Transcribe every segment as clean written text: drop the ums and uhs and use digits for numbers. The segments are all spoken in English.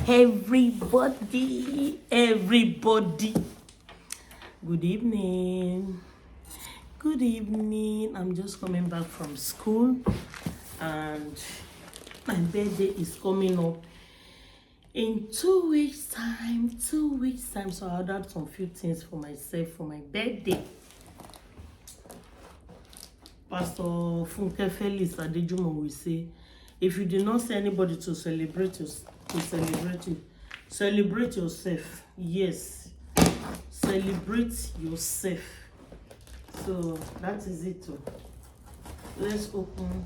Everybody. Good evening. Good evening. I'm just coming back from school and my birthday is coming up in 2 weeks time. 2 weeks time. So I'll ordered some few things for myself for my birthday. Pastor Funke Felix Adejumo will say, if you do not see anybody to celebrate you, celebrate yourself. Yes, celebrate yourself. So that is it too. Let's open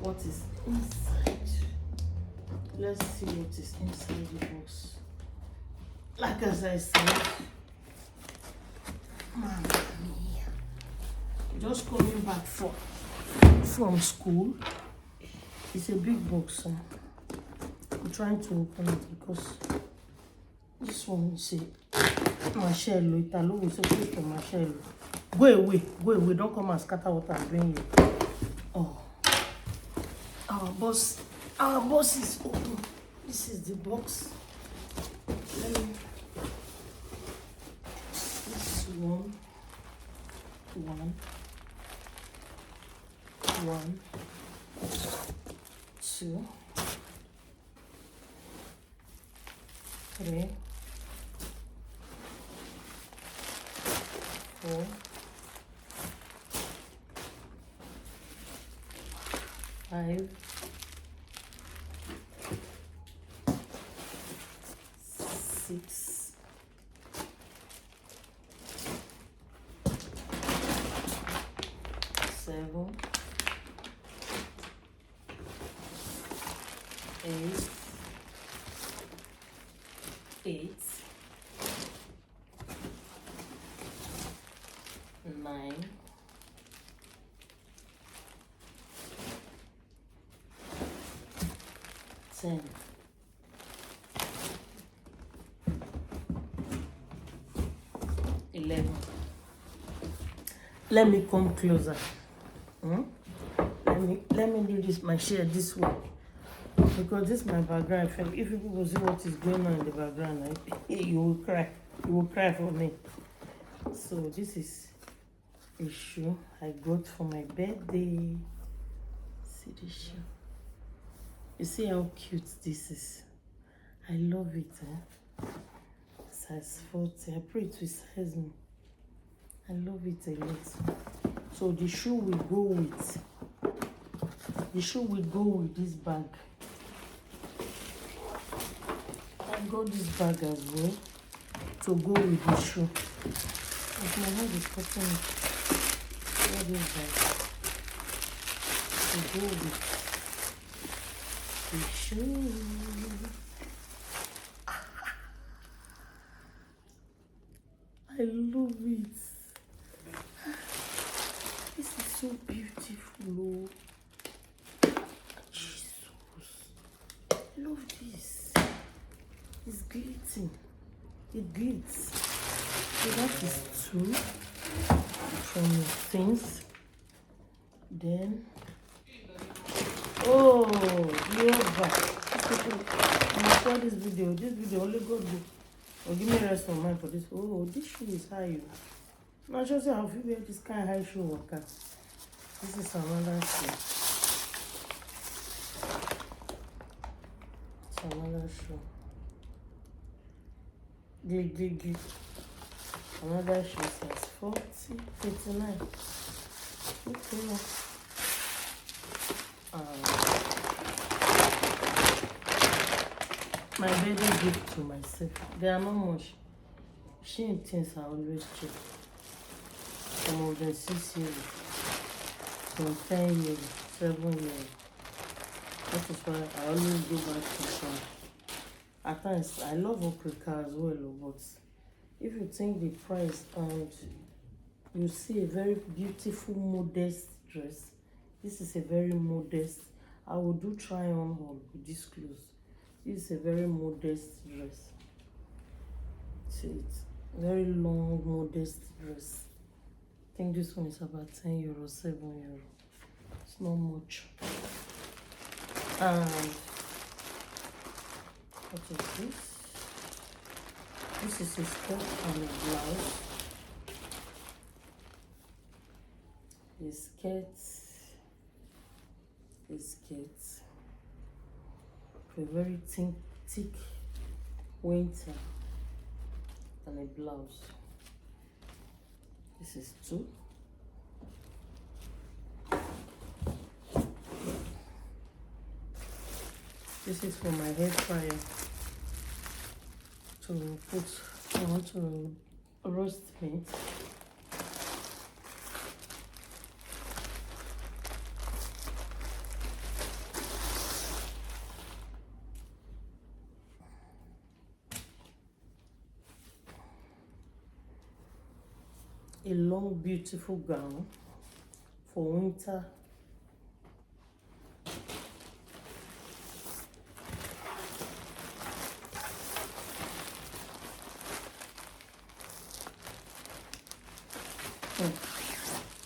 what is inside. Let's see what is inside the box. Like as I said, Mamma mia. Just coming back from school. It's a big box. I'm trying to open it because this one is a Marcello. Italo is supposed to Marcello. Go away. Don't come and scatter what I'm doing here. Oh, our boss is open. This is the box. Let me. This is one, 2, 3, 4, 5, 6, 7, 8, 9, 10. Let me come closer. Let me do this my share this way because this is my background. If people will see what is going on in the background, you will cry. You will cry for me. So this is a shoe I got for my birthday. See this shoe. You see how cute this is. I love it. Size 40. I pray it will size me. I love it a lot. So the shoe will go with this bag. I got this bag as well to go with the shoe. If my hand is cutting it, what is that? To go with the shoe. I love it. This is so beautiful. Jesus. I love this. It's glitting. It glits. So that is 2 from the things. Then, oh, yeah. For this video only God do. Oh, give me rest of mind for this. Oh, this shoe is high. Not just how you wear this kind of high shoe worker. This is another shoe. It's another shoe. Gig. Another shoe says 40, 59. Okay. My birthday gift to myself. They are not much. She things I always check. Some of them 6 years, some 10 years, 7 years. That is why I always go back to some. At times, I love Africa as well, but if you think the price and you see a very beautiful, modest dress, this is a very modest. I will do try on haul with this clothes. This is a very modest dress. See it, very long, modest dress. I think this one is about 10 euro, 7 euro. It's not much. And What is this? This is a skirt and a blouse. The skirt, a very thick winter, and a blouse. This is 2. This is for my hair fryer to put. I want to roast meat. A long, beautiful gown for winter.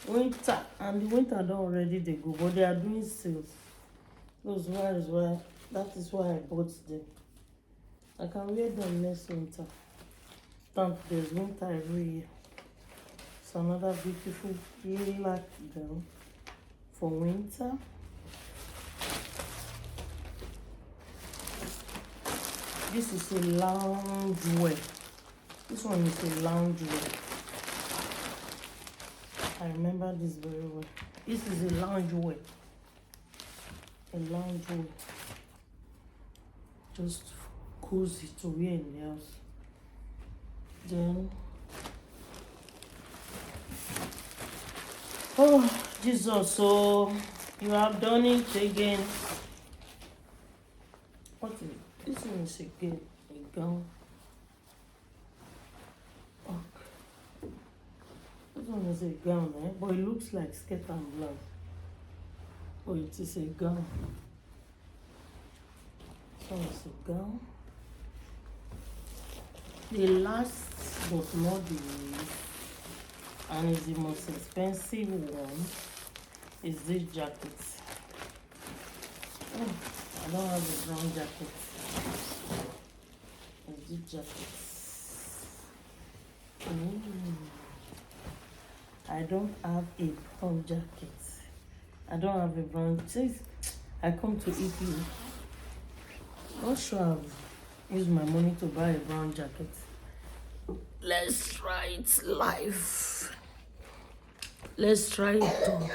Winter, and the winter don't already they go, but they are doing sales. That is why I bought them. I can wear them next winter. There's winter every year. It's another beautiful lilac gown for winter. This is a lounge wear. This one is a lounge wear. I remember this very well. This is a lounge wear. A lounge wear. Just cozy to wear in the house. Then, oh Jesus! So you have done it again. What is it? This one is again a gown. This one is a gown, but it looks like skirt and blouse. But it is a gown. This one is a gown. The last but not the least, and is the most expensive one, is this jacket. Oh, I don't have a brown jacket. It's this jacket. I don't have a brown jacket. I don't have a brown. Since I come to Italy, not sure I've used my money to buy a brown jacket. Let's try it live. Let's try it on.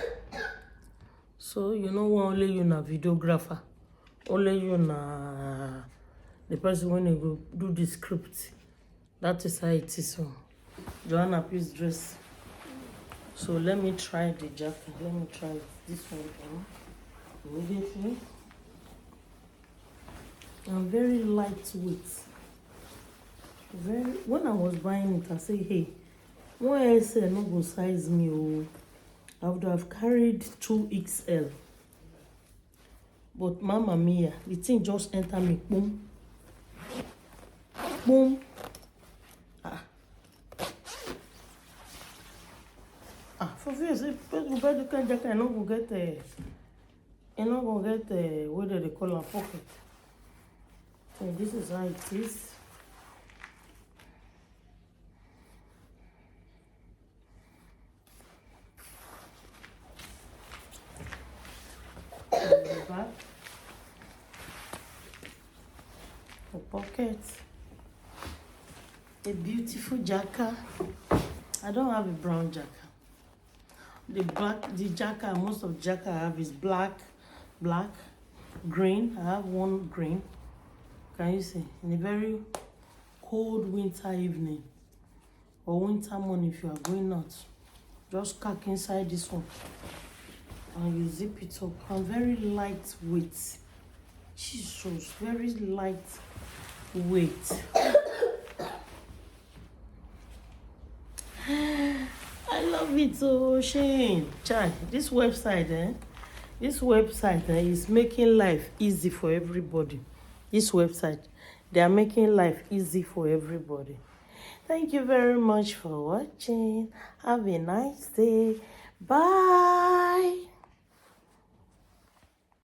So you know, only you na videographer, only you na the person when you go do the script. That is how it is. So Joanna, please dress. So let me try the jacket. Let me try this one on immediately. I'm very lightweight. When I was buying it, I say, hey, why I say no go size me? Oh, I would have carried 2XL. But Mama Mia, the thing just enter me. Boom. Boom. For fear say people buy the kind jacket, I'm not gonna get what do they call a pocket. So this is how it is. The back, the pocket, a beautiful jacket. I don't have a brown jacket. The jacket, most of the jacket I have is black, green. I have one green. Can you see? In a very cold winter evening or winter morning, if you are going out, just pack inside this one and you zip it up. I'm very lightweight. Jesus, very lightweight. I love it so, Shane. Chai, this website, is making life easy for everybody. This website, they are making life easy for everybody. Thank you very much for watching. Have a nice day. Bye.